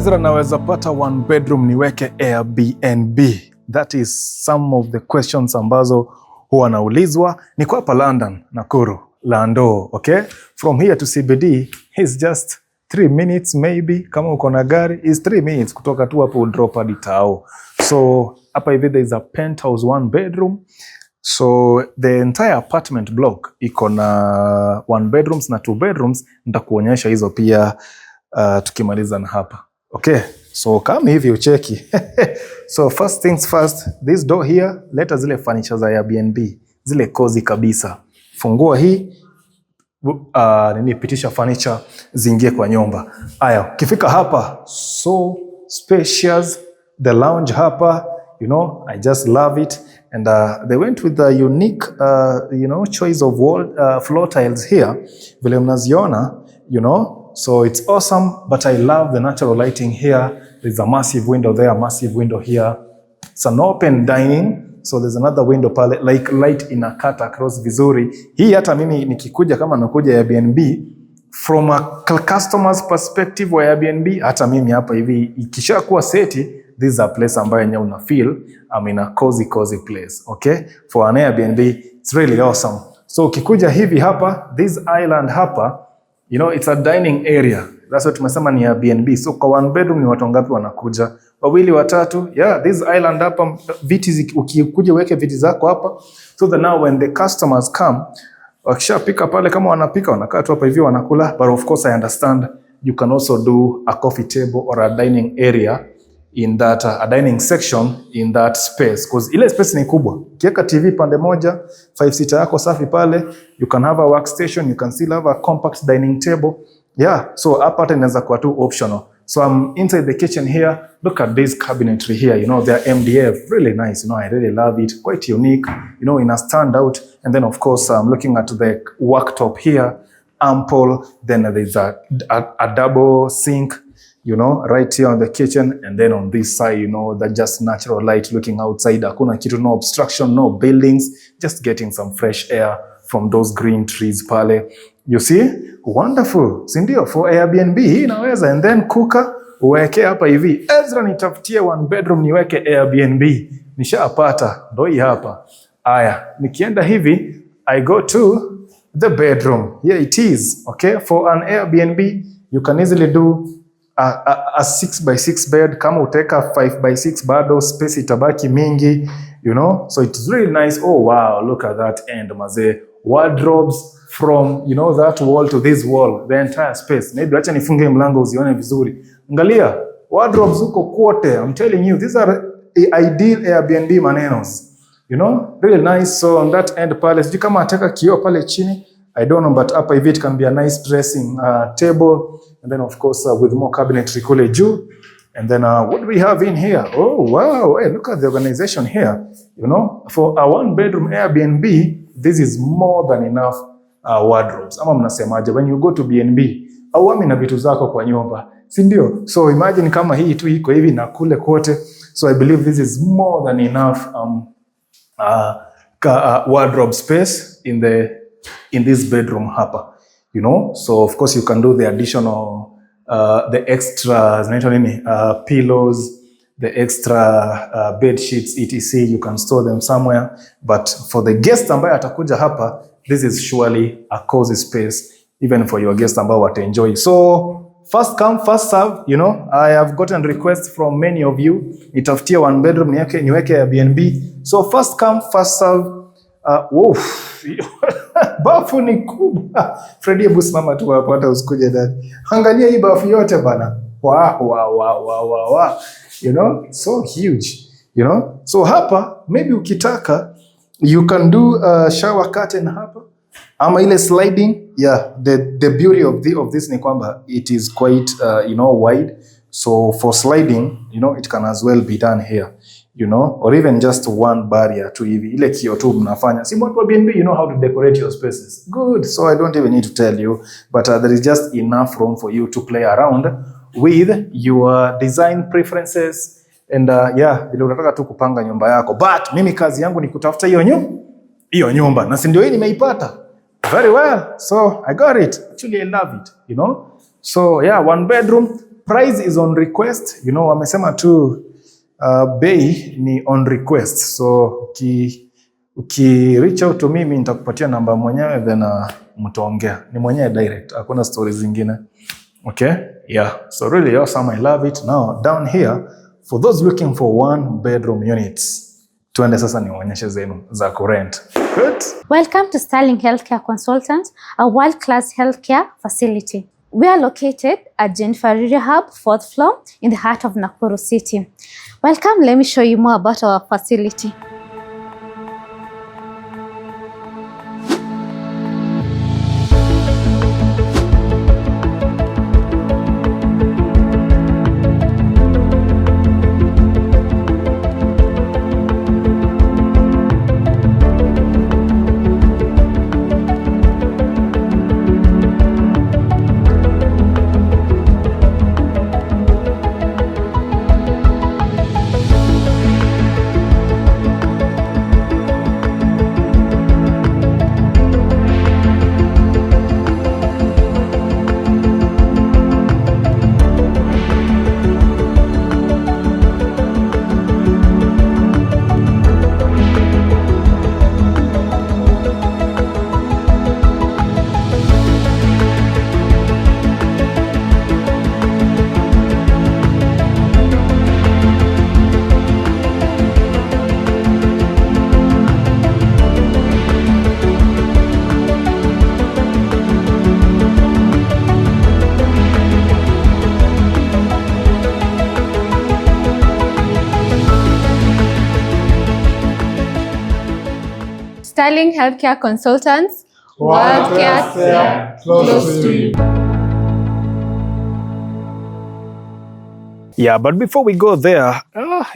Ezra, naweza pata one bedroom niweke Airbnb? That is some of the questions ambazo huwa naulizwa. Niko hapa London, Nakuru, Lando, okay? From here to CBD is just 3 minutes maybe. Kama uko na gari is 3 minutes kutoka tu hapo drop hadi tao. So hapa hivi there is a penthouse 1 bedroom. So the entire apartment block iko na 1 bedrooms na 2 bedrooms. Nitakuonyesha hizo pia tukimaliza na hapa. Okay, so kama hivi ucheki. So first things first, this door here, leta zile furniture za Airbnb, zile cozy kabisa. Fungua hii, pitisha furniture zingie kwa nyumba. Aya, ukifika hapa, so spacious, the lounge hapa, you know, I just love it. And they went with the unique, choice of wall, floor tiles here. Vile mnaziona, you know, so it's awesome, but I love the natural lighting here. There's a massive window there, massive window here. It's an open dining, so there's another window pale, like light inakata across vizuri. Hii hata mimi nikikuja kama nakuja Airbnb, from a customer's perspective wa Airbnb, hata mimi hapa hivi ikisha kuwa seti, this is a place ambayo yenyewe una feel I'm in a cozy place, okay? For an Airbnb, it's really awesome. So ukikuja hivi hapa, this island hapa, you know, it's a dining area. That's what tumesema ni Airbnb. So kwa 1 bedroom ni watu ngapi wanakuja? 2, 3. Yeah, this island hapa, viti ukikuja weke viti zako hapa. So that now when the customers come, wakishapika pale kama wanapika wanakaa tu hapa hivi wanakula. But of course I understand you can also do a coffee table or a dining area in that a dining section in that space, because ile space ni kubwa. Kiweka TV pande moja, 5-seater yako safi pale, you can have a workstation, you can still have a compact dining table. Yeah, so hapa inaweza kuwa tu optional. So I'm inside the kitchen here. Look at this cabinetry here, you know, they're MDF, really nice, you know, I really love it, quite unique, you know, in a standout. And then of course I'm looking at the worktop here, ample. Then there's a double sink, you know, right here on the kitchen, and then on this side, you know, that just natural light looking outside. Hakuna kitu, no obstruction, no buildings, just getting some fresh air from those green trees pale. You see? Wonderful. Sindio? For Airbnb, hii inaweza. And then kuka, uweke hapa hivi. Ezra nitafutie 1 bedroom niweke Airbnb. Nishapata. Doi hapa. Aya, nikienda hivi, I go to the bedroom. Here it is. Okay? For an Airbnb, you can easily do a 6x6 bed. Kama uteka 5x6 bado, space itabaki mingi, you know, so it's really nice. Oh wow, look at that end, maze. Wardrobes from, you know, that wall to this wall, the entire space. Maybe acha nifunge mlango uzione vizuri. Angalia, wardrobes huko kote. I'm telling you, these are ideal Airbnb manenos, you know, really nice. So on that end pale, sijui kama ataka kioo pale chini, I don't know, but hapa hivi it can be a nice dressing table. And then of course with more cabinetry kule juu. And then what do we have in here? Oh wow, hey, look at the organization here. You know, for a 1 bedroom Airbnb, this is more than enough wardrobes. Ama mnasemaje, when you go to BNB, auami na vitu zako kwa nyumba, si ndio? So imagine kama hii tu iko hivi na kule kote. So I believe this is more than enough wardrobe space in this bedroom hapa. You know, so of course you can do the additional, the extras, pillows, the extra bed sheets, etc. You can store them somewhere. But for the guest ambaye atakuja hapa, this is surely a cozy space, even for your guest ambao wata enjoy. So first come, first serve, you know. I have gotten requests from many of you. Nitafutie 1 bedroom niweke Airbnb. So first come, first serve. Bafu ni kubwa. Freddy, hebu simama tu hapo hata usikuje ndani. Angalia hii bafu yote bana. Wow. You know, so huge, you know. So hapa maybe ukitaka you can do a shower curtain hapa. Ama ile sliding, yeah, the beauty of this ni kwamba it is quite wide. So for sliding, you know, it can as well be done here. You know, or even just 1 barrier to hivi. Ile kio tu mnafanya. Si watu wa BNB, you know how to decorate your spaces. Good. So I don't even need to tell you. But there is just enough room for you to play around with your design preferences. And vile unataka tu kupanga nyumba yako. But mimi kazi yangu ni kutafuta hiyo nyumba. Na si ndio hii nimeipata. Very well. So I got it. Actually I love it, you know. So yeah, 1 bedroom. price is on request. You know, wamesema tu bei ni on request. So uki reach out to mimi nitakupatia namba mwenyewe then mtaongea. Ni mwenyewe direct. Hakuna stories zingine. Okay? Yeah. So really awesome. I love it. Now down here, for those looking for 1-bedroom units, tuende sasa niwaonyeshe zenu za kurent. Good. Welcome to Sterling Healthcare Consultants, a world-class healthcare facility. We are located at Jennifer Hub, 4th floor, in the heart of Nakuru City. Welcome. Let me show you more about our facility. Sterling Healthcare Consultants, world care close to you. Yeah, but before we go there,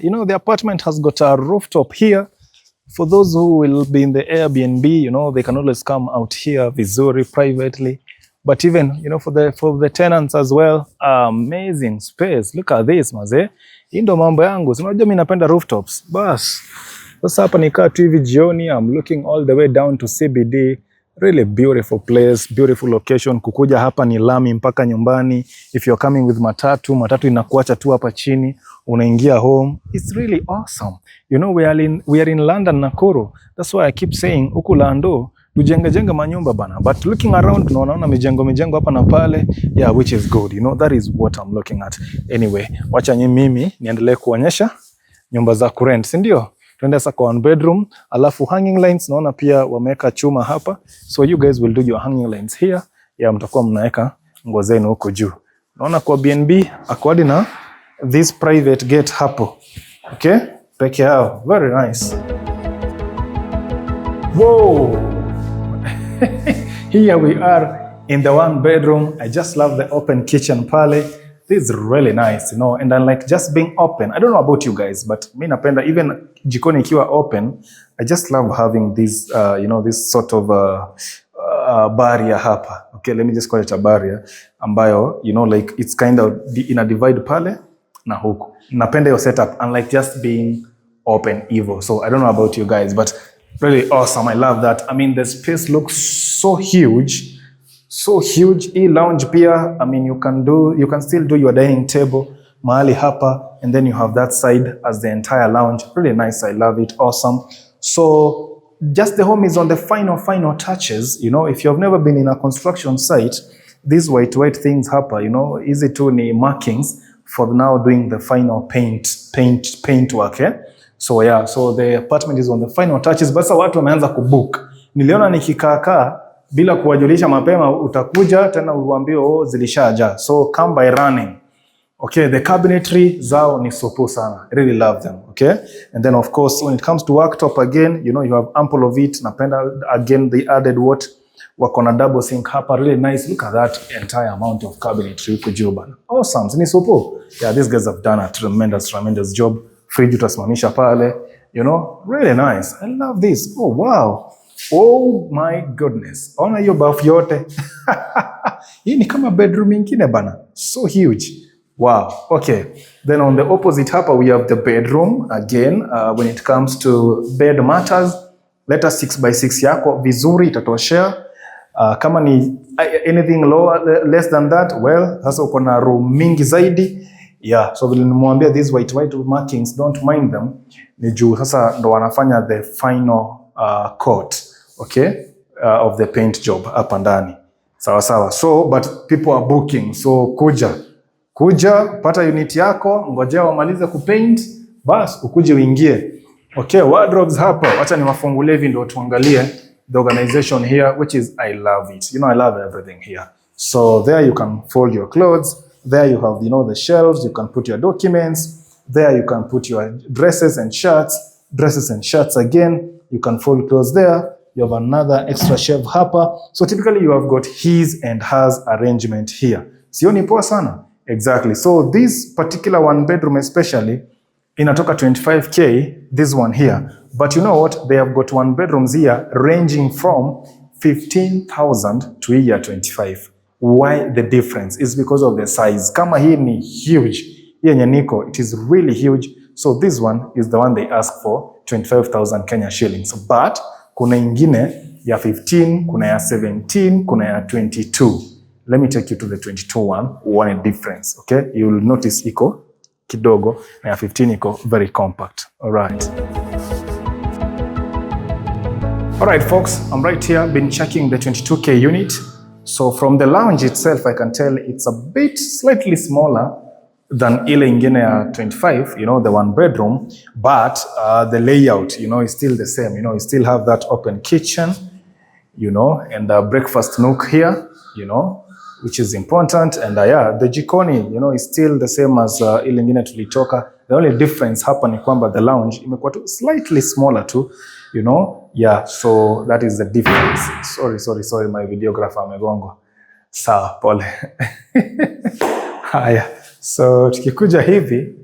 you know, the apartment has got a rooftop here. For those who will be in the Airbnb, you know, they can always come out here vizuri privately. But even, you know, for the tenants as well, amazing space. Look at this, maze. Hii ndo mambo yangu. Unajua mimi napenda rooftops. Bas. Sasa hapa nikaa tu hivi jioni, I'm looking all the way down to CBD. Really beautiful place, beautiful location. Kukuja hapa ni lami mpaka nyumbani. If you're coming with matatu inakuacha tu hapa chini, unaingia home. It's really awesome. You know, we are in London, Nakuru. That's why I keep saying huku Lando tujenge manyumba bana. But looking around unaona mijengo hapa na pale, yeah, which is good. You know, that is what I'm looking at. Anyway, wacha mimi niendelee kuonyesha nyumba za kurent, si ndio? Tuende sasa kwa 1-bedroom, alafu hanging lines naona pia wameweka chuma hapa. So you guys will do your hanging lines here. Ya mtakuwa mnaweka nguo zenu huko juu. Naona kwa BNB akwadi na this private gate hapo. Okay? Peke yao. Very nice. Whoa! Here we are in the 1-bedroom. I just love the open kitchen pale. This is really nice, you know, and I like just being open. I don't know about you guys, but mi napenda even jikoni ikiwa open. I just love having this, you know, this sort of barrier hapa. Okay, let me just call it a barrier. Ambayo, you know, like it's kind of in a divide pale na huku. Napenda your setup and like just being open evil. So I don't know about you guys, but really awesome. I love that. I mean, the space looks so huge. So huge. Hii lounge pia, I mean, you can still do your dining table mahali hapa, and then you have that side as the entire lounge. Really nice. I love it. Awesome. So just the home is on the final touches. You know, if you've never been in a construction site, these white things hapa, you know, easy to ni markings for now doing the final paint work, eh? So yeah, so the apartment is on the final touches. Basa watu wameanza kubook. Niliona nikikaa bila kuwajulisha mapema, utakuja tena uambie zilishaja. So come by running. Okay, the cabinetry zao ni super sana. I really love them, okay? And then of course when it comes to worktop again, you know, you have ample of it. Napenda again the added wako na double sink hapa, really nice. Look at that entire amount of cabinetry huko juu bana. Awesome, ni super. Yeah, these guys have done a tremendous job. Fridge utasimamisha pale, you know, really nice. I love this. Oh wow. Oh my goodness. Ona hiyo bafu yote. Hii ni kama bedroom ingine bana. So huge. Wow. Okay. Then on the opposite hapa we have the bedroom. Again, when it comes to bed matters, let us 6x6 yako vizuri itatoshea. Kama ni anything lower, less than that, well, sasa uko na room mingi zaidi. Yeah, so vile nimwambia these white markings, don't mind them. Ni juu sasa ndo wanafanya the final coat, okay, of the paint job hapa ndani. Sawa sawa. So but people are booking. So kuja pata unit yako, ngojea wamalize kupaint, bas ukuje uingie. Okay, wardrobes hapa, wacha niwafungulie hivi ndio tuangalie the organization here, which is, I love it. You know, I love everything here. So there you can fold your clothes. There you have, you know, the shelves. You can put your documents. There you can put your dresses and shirts. Dresses and shirts again. You can fold clothes there. You have another extra shelf hapa. So typically you have got his and hers arrangement here. Sioni poa sana? Exactly. So this particular one bedroom especially, inatoka 25K, this one here. But you know what? They have got one bedrooms here ranging from 15,000 to year 25. Why the difference? Is because of the size. Kama hii ni huge. Hii yenye niko, it is really huge. So this one is the one they ask for, 25,000 Kenya shillings. But kuna ingine ya 15, kuna ya 17, kuna ya 22. Let me take you to the 22 one a difference, okay? You will notice iko kidogo, na ya 15 iko very compact. All right. All right, folks, I'm right here, been checking the 22K unit. So from the lounge itself, I can tell it's a bit slightly smaller than ile ingine ya 25, you know, the one bedroom, but the layout, you know, is still the same. You know, you still have that open kitchen, you know, and a breakfast nook here, you know, which is important. And yeah, the jikoni, you know, is still the same as ile ingine tulitoka. The only difference hapa ni kwamba the lounge imekuwa tu slightly smaller too, you know. Yeah, so that is the difference. Sorry, my videographer amegongo. Sawa, pole. Haya. So tukikuja hivi,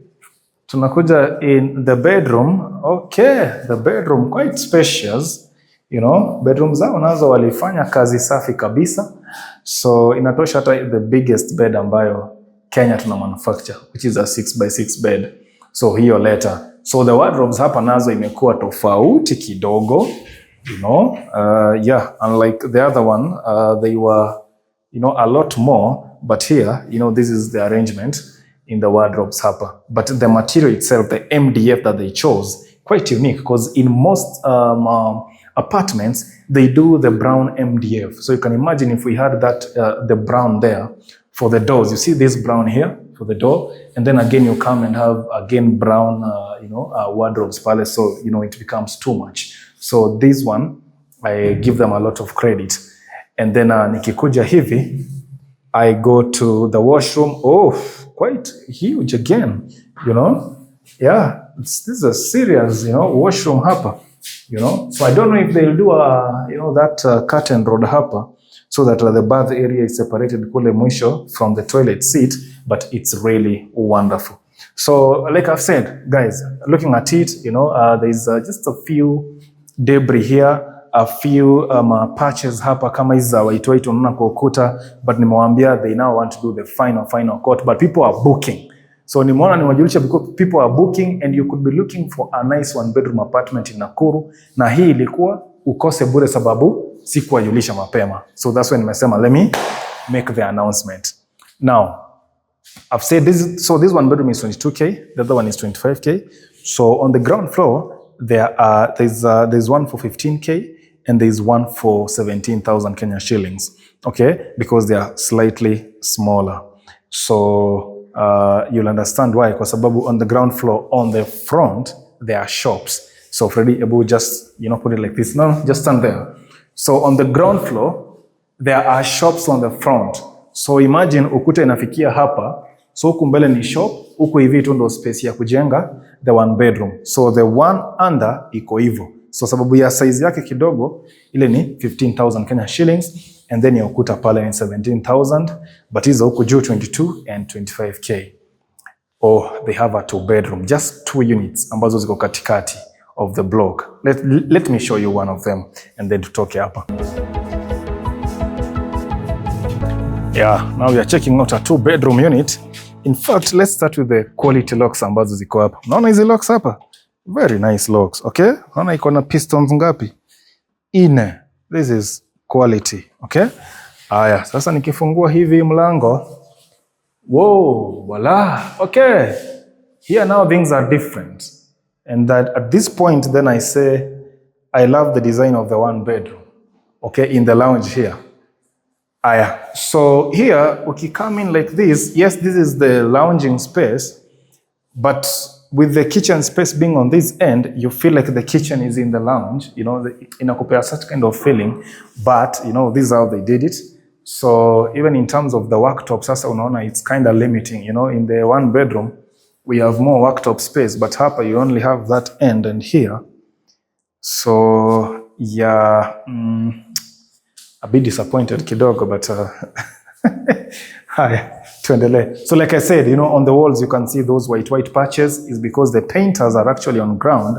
tunakuja in the bedroom. Okay, the bedroom quite spacious. You know, bedroom zao nazo walifanya kazi safi kabisa. So inatosha hata the biggest bed ambayo Kenya tuna manufacture, which is a 6x6 bed. So hiyo later. So the wardrobes hapa nazo imekuwa tofauti kidogo. You know, yeah, unlike the other one, they were, you know, a lot more. But here, you know, this is the arrangement in the wardrobes hapa. But the material itself, the MDF that they chose, quite unique because in most apartments, they do the brown MDF. So you can imagine if we had that, the brown there for the doors. You see this brown here for the door. And then again, you come and have again brown, you know, wardrobes palace. So, you know, it becomes too much. So this one, I give them a lot of credit. And then nikikuja hivi, I go to the washroom. Oh, quite huge again, you know. Yeah, this is a serious, you know, washroom hapa, you know. So I don't know if they'll do a, you know, that curtain rod hapa, so that the bath area is separated kule mwisho from the toilet seat, but it's really wonderful. So like I've said, guys, looking at it, you know, there's just a few debris here, a few patches hapa kama hizi za white unaona kwa ukuta, but nimewaambia they now want to do the final coat, but people are booking. So nimeona niwajulisha because people are booking and you could be looking for a nice one bedroom apartment in Nakuru, na hii ilikuwa ukose bure sababu sikuwajulisha mapema. So that's when nimesema let me make the announcement. Now, I've said this, so this one bedroom is 22K, the other one is 25K. So on the ground floor, there's one for 15K and there's one for 17,000 Kenya shillings. Okay, because they are slightly smaller. So you'll understand why. Kwa sababu on the ground floor, on the front, there are shops. So Freddy, Ebu, just, you know, put it like this. No, just stand there. So on the ground floor, there are shops on the front. So imagine ukuta inafikia hapa. So huku mbele ni shop, huku hivi tu ndo space ya kujenga the one bedroom. So the one under iko hivyo. So sababu ya size yake kidogo, ile ni 15,000 Kenya shillings, and then ya ukuta pale ni 17,000, but hizo huku juu 22 and 25K. Oh, they have a 2 bedroom, just 2 units ambazo ziko katikati of the block. Let me show you one of them and then tutoke hapa. Yeah, now we are checking out a 2 bedroom unit. In fact, let's start with the quality locks ambazo ziko hapa. Unaona hizi locks hapa? Very nice locks, okay? Unaona iko na pistons ngapi? 4. This is quality. Okay? Haya, sasa nikifungua hivi mlango. Whoa, voila. Okay. Here now things are different. And that at this point then I say I love the design of the one bedroom. Okay, in the lounge here. Aya. So here, we come in like this. Yes, this is the lounging space, but with the kitchen space being on this end, you feel like the kitchen is in the lounge, you know, inakupea such kind of feeling, but you know, this is how they did it. So even in terms of the worktop, sasa unaona it's kind of limiting, you know, in the one bedroom, we have more worktop space, but hapa you only have that end and here. So yeah, a bit disappointed kidogo, but haya, tuendelee. So like I said, you know, on the walls you can see those white patches is because the painters are actually on ground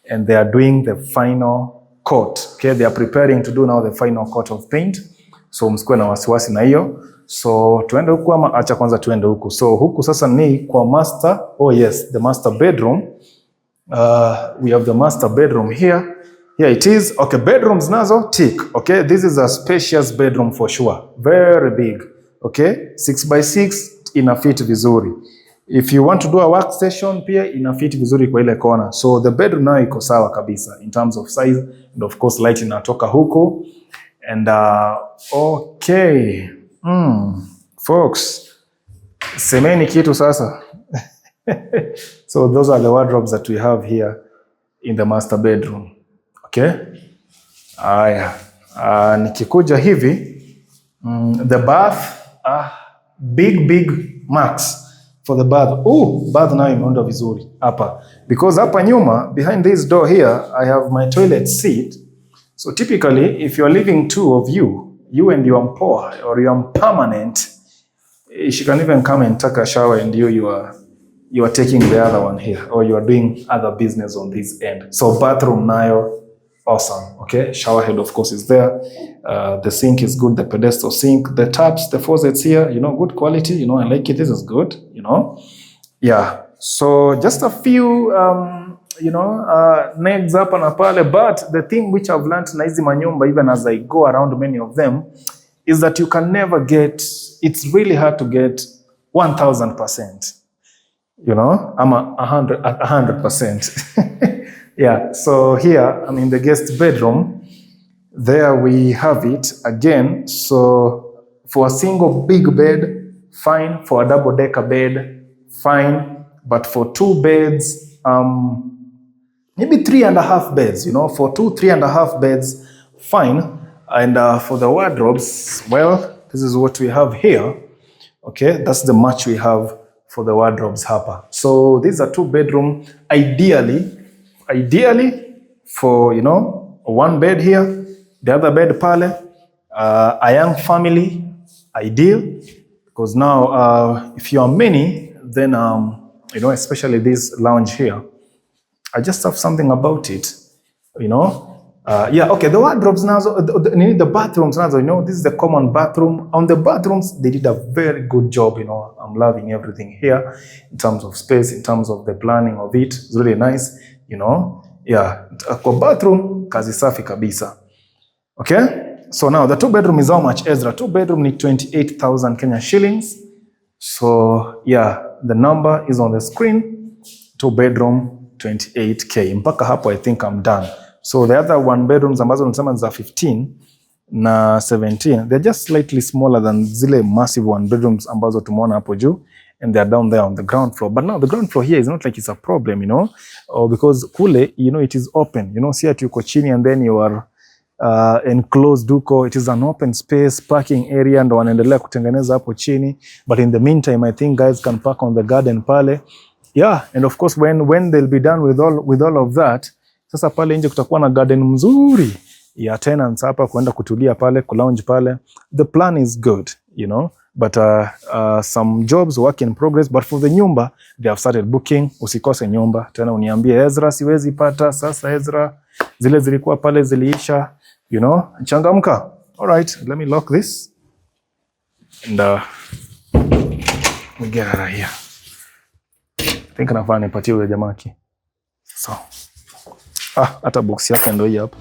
and they are doing the final coat. Okay, they are preparing to do now the final coat of paint. So msikuwe na wasiwasi na hiyo. So tuende huku ama acha kwanza tuende huku. So huku sasa ni kwa master. Oh yes, the master bedroom. We have the master bedroom here. Here it is. Okay, bedrooms nazo tick. Okay, this is a spacious bedroom for sure. Very big. Okay, 6x6 ina fit vizuri. If you want to do a workstation pia ina fit vizuri kwa ile kona. So the bedroom nayo iko sawa kabisa in terms of size and of course light inatoka huku. And okay. Folks, semeni kitu sasa. So those are the wardrobes that we have here in the master bedroom. Okay? Aya. Nikikuja hivi, the bath, big marks for the bath. Oh, bath nayo imeundwa vizuri hapa. Because hapa nyuma, behind this door here, I have my toilet seat. So typically, if you're living two of you and your mpoa or your permanent, she can even come and take a shower and you are taking the other one here, or you are doing other business on this end. So bathroom nayo, awesome. Okay, shower head of course is there. The sink is good, the pedestal sink, the taps, the faucets here, you know, good quality. You know, I like it. This is good. You know, yeah. So just a few, you know, negs hapa na pale. But the thing which I've learned na hizi manyumba, even as I go around many of them, is that you can never get. It's really hard to get 1000%. You know, I'm 100%. Yeah, so here I'm in the guest bedroom. There we have it again. So for a single big bed, fine. For a double decker bed, fine. But for two beds, maybe 3.5 beds, you know, for 3.5 beds, fine. And for the wardrobes, well, this is what we have here. Okay, that's the match we have for the wardrobes hapa. So these are 2 bedroom, ideally for, you know, one bed here, the other bed pale, a young family, ideal, because now if you are many, then, you know, especially this lounge here, I just have something about it, you know. Yeah, okay, the wardrobes now, the bathrooms now, you know, this is the common bathroom. On the bathrooms, they did a very good job, you know. I'm loving everything here in terms of space, in terms of the planning of it. It's really nice, you know. Yeah, kwa bathroom, kazi safi kabisa. Okay, so now the 2 bedroom is how much, Ezra? 2 bedroom need 28,000 Kenya shillings. So yeah, the number is on the screen. 2 bedroom, 28K. Mpaka hapo I think I'm done. So the other 1 bedrooms ambazo nisema za 15 na 17, they're just slightly smaller than zile massive 1 bedrooms ambazo tumeona hapo juu, and they're down there on the ground floor. But now the ground floor here is not like it's a problem, you know, because kule, you know, it is open, you know, see at yuko chini and then you are enclosed huko, it is an open space, parking area, ndo wanaendelea kutengeneza hapo chini. But in the meantime, I think guys can park on the garden pale. Yeah, and of course when they'll be done with all of that, sasa pale nje kutakuwa na garden mzuri ya tenants hapa kuenda kutulia pale, kulounge pale. The plan is good, you know, but some jobs work in progress. But for the nyumba, they have started booking. Usikose nyumba tena uniambie, Ezra siwezi pata. Sasa Ezra, zile zilikuwa pale ziliisha, you know, changamka. All right, let me lock this and we get out of here. I think nafaa nipatie yule jamaa ki. So hata box yake ndio hii hapa.